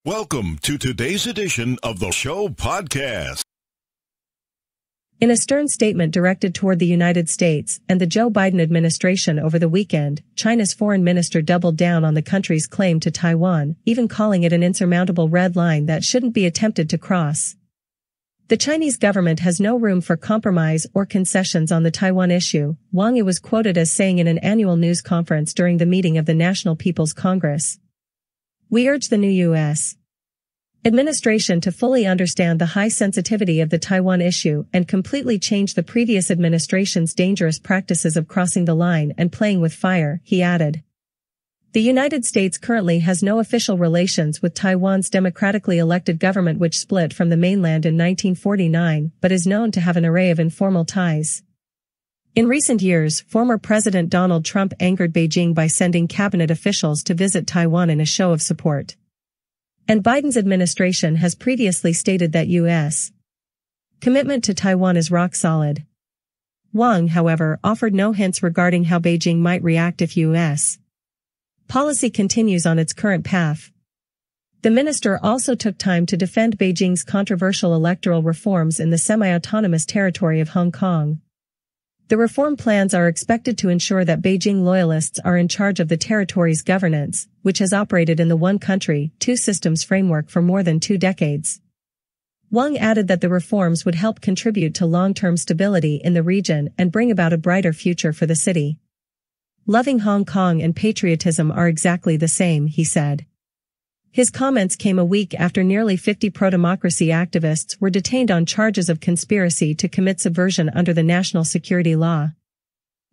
Welcome to today's edition of the Show Podcast. In a stern statement directed toward the United States and the Joe Biden administration over the weekend, China's foreign minister doubled down on the country's claim to Taiwan, even calling it an insurmountable red line that shouldn't be attempted to cross. The Chinese government has no room for compromise or concessions on the Taiwan issue, Wang Yi was quoted as saying in an annual news conference during the meeting of the National People's Congress. We urge the new U.S. administration to fully understand the high sensitivity of the Taiwan issue and completely change the previous administration's dangerous practices of crossing the line and playing with fire, he added. The United States currently has no official relations with Taiwan's democratically elected government, which split from the mainland in 1949, but is known to have an array of informal ties. In recent years, former President Donald Trump angered Beijing by sending cabinet officials to visit Taiwan in a show of support. And Biden's administration has previously stated that U.S. commitment to Taiwan is rock solid. Wang, however, offered no hints regarding how Beijing might react if U.S. policy continues on its current path. The minister also took time to defend Beijing's controversial electoral reforms in the semi-autonomous territory of Hong Kong. The reform plans are expected to ensure that Beijing loyalists are in charge of the territory's governance, which has operated in the one country, two systems framework for more than 2 decades. Wang added that the reforms would help contribute to long-term stability in the region and bring about a brighter future for the city. Loving Hong Kong and patriotism are exactly the same, he said. His comments came a week after nearly 50 pro-democracy activists were detained on charges of conspiracy to commit subversion under the national security law.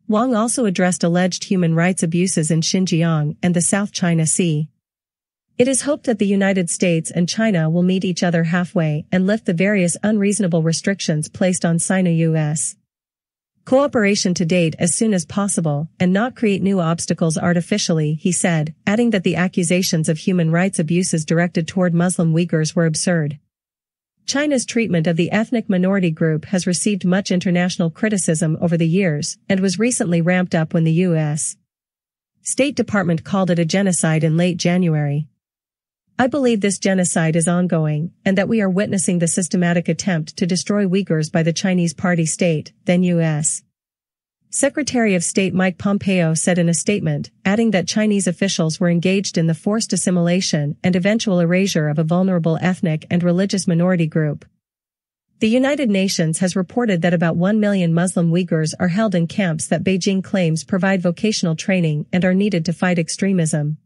Wang also addressed alleged human rights abuses in Xinjiang and the South China Sea. It is hoped that the United States and China will meet each other halfway and lift the various unreasonable restrictions placed on Sino-US cooperation to date as soon as possible and not create new obstacles artificially, he said, adding that the accusations of human rights abuses directed toward Muslim Uyghurs were absurd. China's treatment of the ethnic minority group has received much international criticism over the years and was recently ramped up when the U.S. State Department called it a genocide in late January. I believe this genocide is ongoing and that we are witnessing the systematic attempt to destroy Uyghurs by the Chinese Party state, then U.S. Secretary of State Mike Pompeo said in a statement, adding that Chinese officials were engaged in the forced assimilation and eventual erasure of a vulnerable ethnic and religious minority group. The United Nations has reported that about 1 million Muslim Uyghurs are held in camps that Beijing claims provide vocational training and are needed to fight extremism.